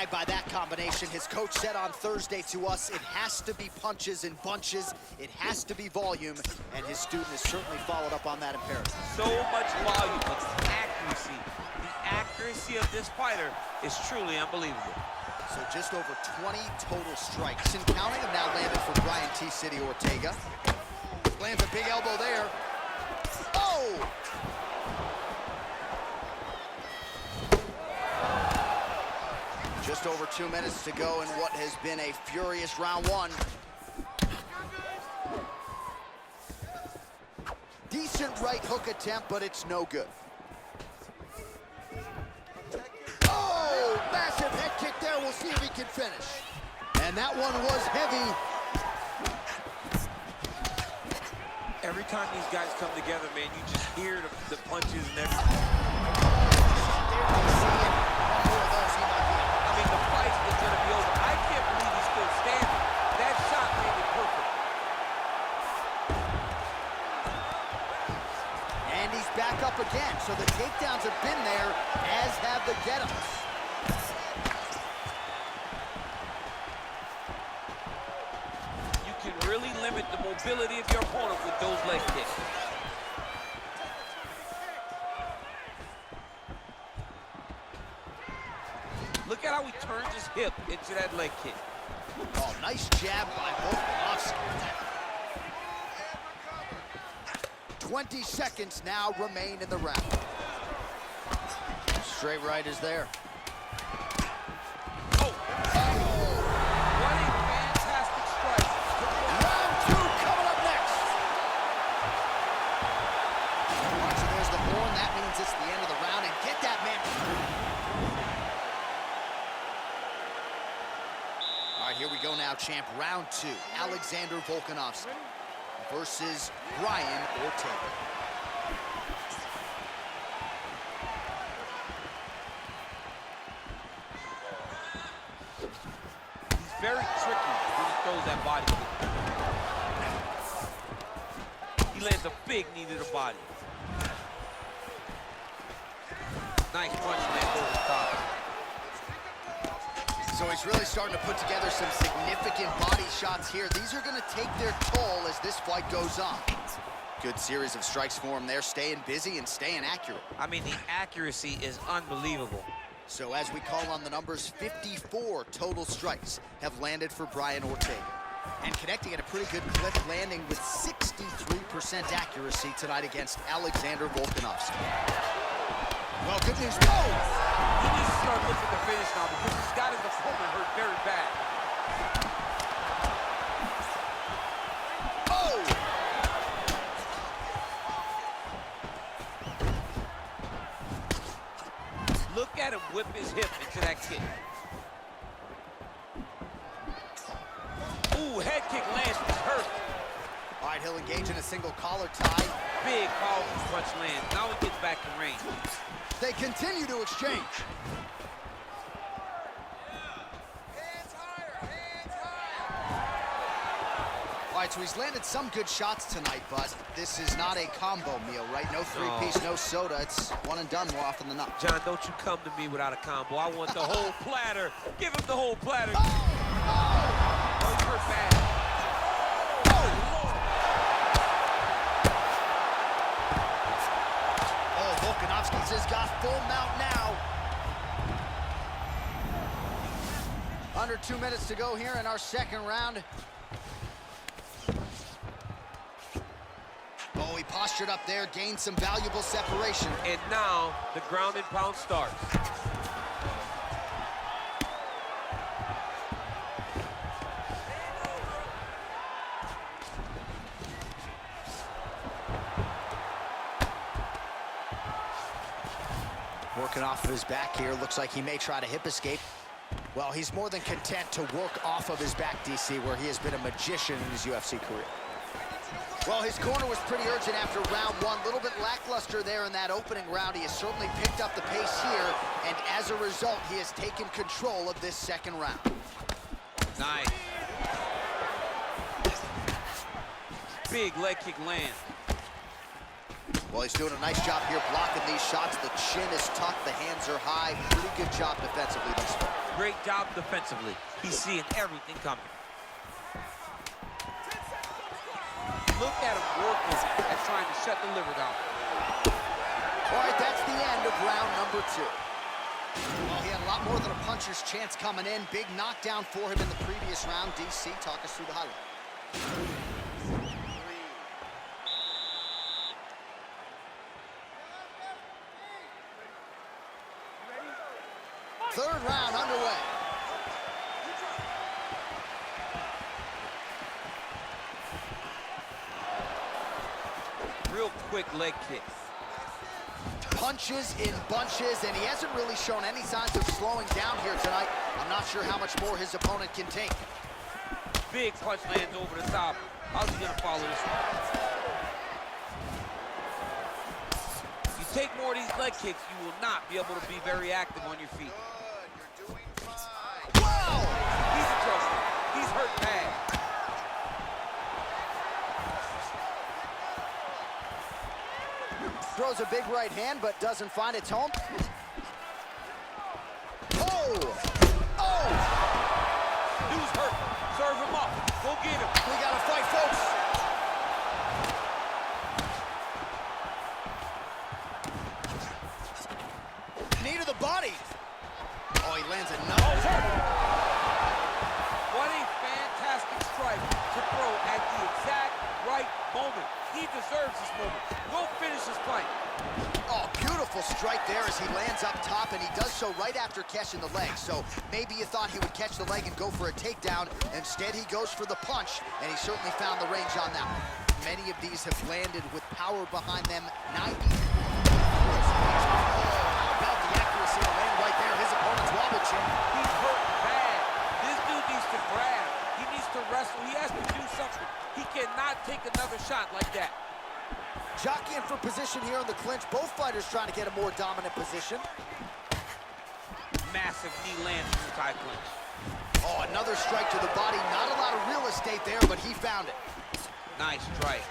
intrigued by that combination. His coach said on Thursday to us, it has to be punches and bunches. It has to be volume, and his student has certainly followed up on that imperative. So much volume, but the accuracy. The accuracy of this fighter is truly unbelievable. So just over 20 total strikes, and counting them now landed for Brian T-City Ortega. Lands a big elbow there. Oh! Just over 2 minutes to go in what has been a furious round one. Decent right hook attempt, but it's no good. Oh, massive head kick there. We'll see if he can finish. And that one was heavy. Every time these guys come together, man, you just hear the punches and everything. I mean, the fight is going to be over. I can't believe he's still standing. That shot landed perfect. And he's back up again. So the takedowns have been there, as have the get-ups. You can really limit the mobility of your opponent with those leg kicks. Look at how he turns his hip into that leg kick. Oh, nice jab by Volkanovski. 20 seconds now remain in the round. Straight right is there. Oh! What a fantastic strike. Round two coming up next. Watch, there's the horn. That means it's the end of the round. And get that man. All right, here we go now, champ. Round two. Alexander Volkanovski versus Brian Ortega. He's very tricky when he throws that body kick. He lands a big knee to the body. Nice punch land over the top. So he's really starting to put together some significant body shots here. These are going to take their toll as this fight goes on. Good series of strikes for him there, staying busy and staying accurate. I mean, the accuracy is unbelievable. So as we call on the numbers, 54 total strikes have landed for Brian Ortega. And connecting at a pretty good clip, landing with 63% accuracy tonight against Alexander Volkanovski. Well, good news. Oh! He needs to start looking to finish now because he's got his opponent hurt very bad. Oh! Look at him whip his hip into that kick. Ooh, head kick lands, he's hurt. All right, he'll engage in a single collar tie. Big, powerful punch lands. Now he gets back in range. They continue to exchange. All right, so he's landed some good shots tonight, but this is not a combo meal, right? No three-piece, no soda. It's one and done more often than not. John, don't you come to me without a combo. I want the whole platter. Give him the whole platter. Oh! Oh! Don't hurt bad. Volkanovski's has got full mount now. Under 2 minutes to go here in our second round. Oh, he postured up there, gained some valuable separation. And now the ground and pound starts. Working off of his back here. Looks like he may try to hip escape. Well, he's more than content to work off of his back, DC, where he has been a magician in his UFC career. Well, his corner was pretty urgent after round one. A little bit lackluster there in that opening round. He has certainly picked up the pace here, and as a result, he has taken control of this second round. Nice. Big leg kick land. Well, he's doing a nice job here blocking these shots. The chin is tucked, the hands are high. Pretty good job defensively thus far. Great job defensively. He's seeing everything coming. Look at him working at trying to shut the liver down. All right, that's the end of round number 2. Well, he had a lot more than a puncher's chance coming in. Big knockdown for him in the previous round. DC, talk us through the highlight. Third round underway. Real quick leg kick. Punches in bunches, and he hasn't really shown any signs of slowing down here tonight. I'm not sure how much more his opponent can take. Big punch lands over the top. How's he gonna follow this one? You take more of these leg kicks, you will not be able to be very active on your feet. You're doing fine. Wow! He's adjusting. He's hurt bad. Throws a big right hand, but doesn't find its home. Oh! Oh! Dude's hurt. Serve him up. Go get him. We got to fight, folks. Knee to the body. Oh, he lands another. What a fantastic strike to throw at the exact right moment. He deserves this moment. Go finish his fight. Oh, beautiful strike there as he lands up top, and he does so right after catching the leg. So maybe you thought he would catch the leg and go for a takedown. Instead, he goes for the punch, and he certainly found the range on that one. Many of these have landed with power behind them. 90. How about the accuracy to land right there? His opponent's wobble chin. He's hurt bad. This dude needs to grab. He needs to wrestle. He has to do something. He cannot take another shot like that. Jockeying for position here in the clinch. Both fighters trying to get a more dominant position. Massive knee lands from the tie clinch. Oh, another strike to the body. Not a lot of real estate there, but he found it. Nice strike.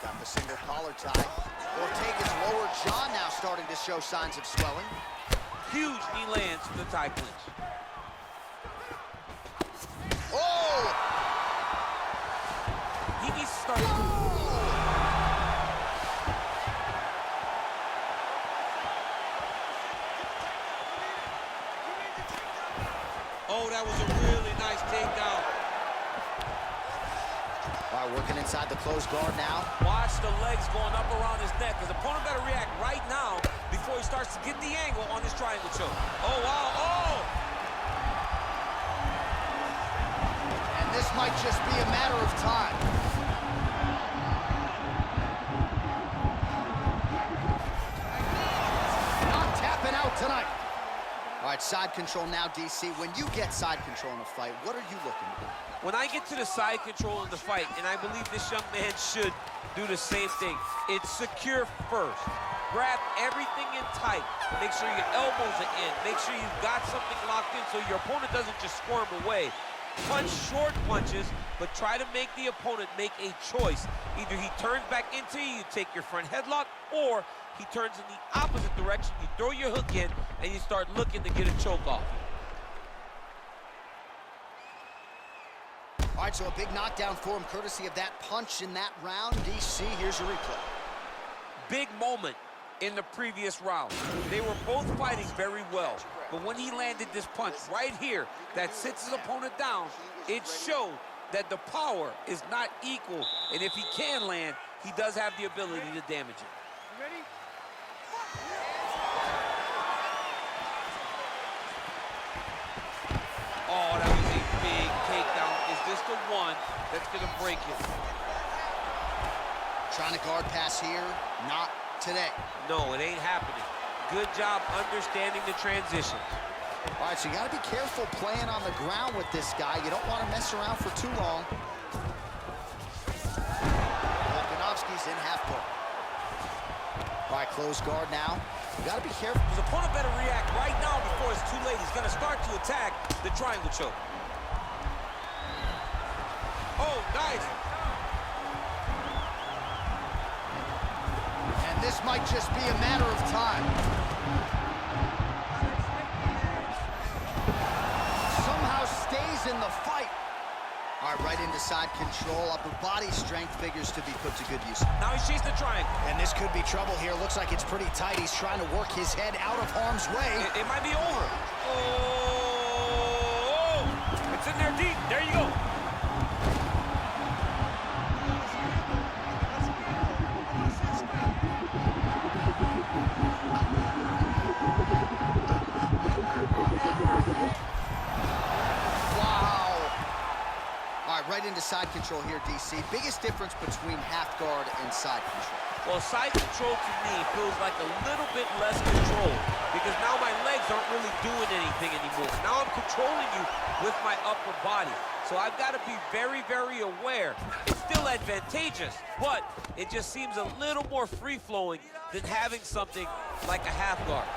Got the single collar tie. Ortega's lower jaw now starting to show signs of swelling. Huge knee lands from the tie clinch. Oh! He needs to start. Oh, that was a really nice takedown. All right, working inside the closed guard now. Watch the legs going up around his neck. His opponent better react right now before he starts to get the angle on this triangle choke. Oh, wow. Oh! This might just be a matter of time. Not tapping out tonight. All right, side control now, DC. When you get side control in a fight, what are you looking for? When I get to the side control in the fight, and I believe this young man should do the same thing, it's secure first. Grab everything in tight. Make sure your elbows are in. Make sure you've got something locked in so your opponent doesn't just squirm away. Punch short punches, but try to make the opponent make a choice. Either he turns back into you, you take your front headlock, or he turns in the opposite direction, you throw your hook in, and you start looking to get a choke off. All right, so a big knockdown for him, courtesy of that punch in that round. DC, here's your replay. Big moment in the previous round. They were both fighting very well, but when he landed this punch right here that sits his opponent down, it showed that the power is not equal, and if he can land, he does have the ability to damage it. Ready? Oh, that was a big takedown. Is this the one that's gonna break him? Trying to guard pass here, not today. No, it ain't happening. Good job understanding the transition. All right, so you got to be careful playing on the ground with this guy. You don't want to mess around for too long. Volkanovski's in half guard. All right, close guard now. You got to be careful. His opponent better react right now before it's too late. He's going to start to attack the triangle choke. Oh, nice. And this might just be a matter of time. Somehow stays in the fight. All right, right into side control. Upper body strength figures to be put to good use. Now he's chasing the triangle. And this could be trouble here. Looks like it's pretty tight. He's trying to work his head out of harm's way. It might be over. Oh! It's in there deep. There you go. Right into side control here, DC. Biggest difference between half guard and side control. Well, side control to me feels like a little bit less control because now my legs aren't really doing anything anymore. Now I'm controlling you with my upper body. So I've got to be very, very aware. It's still advantageous, but it just seems a little more free-flowing than having something like a half guard.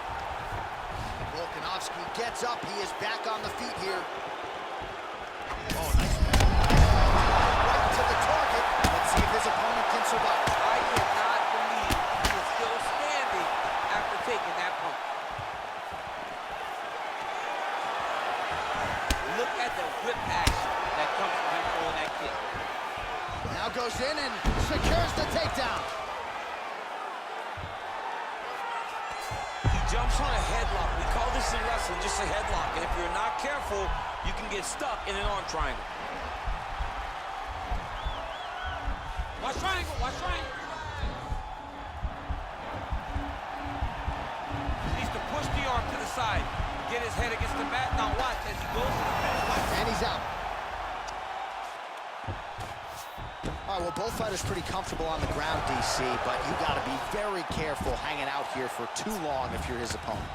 Volkanovski gets up. He is back on the feet here. Oh, nice. To the target. Let's see if his opponent can survive. I cannot believe he is still standing after taking that punch. Look at the whip action that comes from him throwing that kick. Now goes in and secures the takedown. He jumps on a headlock. We call this in wrestling just a headlock. And if you're not careful, you can get stuck in an arm triangle. Watch triangle, watch triangle. He needs to push the arm to the side. Get his head against the mat. Now watch as he goes to the finish line. And he's out. All right, well, both fighters pretty comfortable on the ground, DC, but you got to be very careful hanging out here for too long if you're his opponent.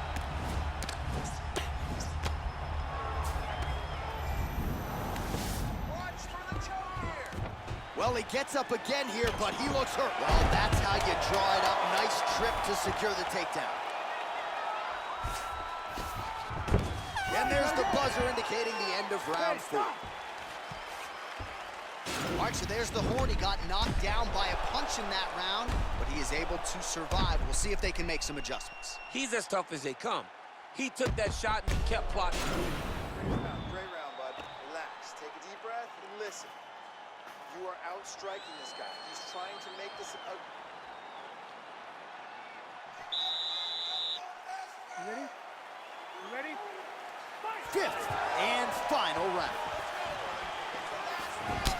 Well, he gets up again here, but he looks hurt. Well, that's how you draw it up. Nice trip to secure the takedown. And there's the buzzer indicating the end of round 4. All right, so there's the horn. He got knocked down by a punch in that round, but he is able to survive. We'll see if they can make some adjustments. He's as tough as they come. He took that shot and he kept plotting. Great round, bud. Relax. Take a deep breath and listen. You are outstriking this guy. He's trying to make this a... You ready? You ready? Fifth and final round.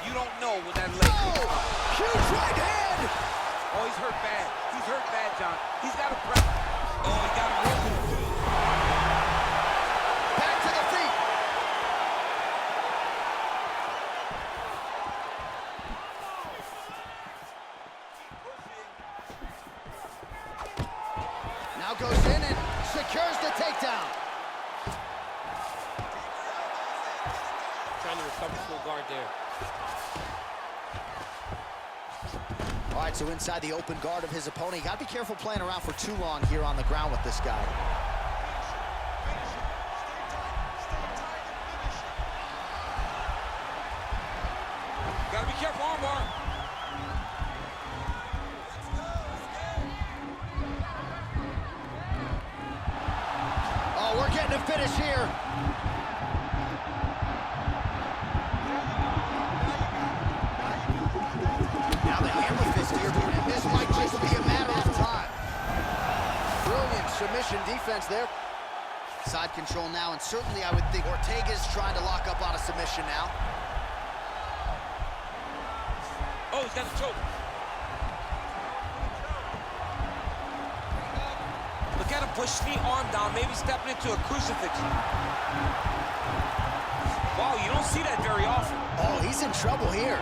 You don't know when that leg comes from. Huge right hand! Oh, he's hurt bad. He's hurt bad, John. He's got a press. Oh, he got him working. Back to the feet. Now goes in and secures the takedown. Trying to recover full guard there. All right, so inside the open guard of his opponent. You got to be careful playing around for too long here on the ground with this guy. Got to be careful, armbar. Oh, we're getting a finish here. Now the hammer fist here, and this might just be a matter of time. Brilliant submission defense there. Side control now, and certainly I would think Ortega's trying to lock up on a submission now. Oh, he's got the choke. Look at him push the arm down, maybe stepping into a crucifix. Wow, you don't see that very often. Oh, he's in trouble here.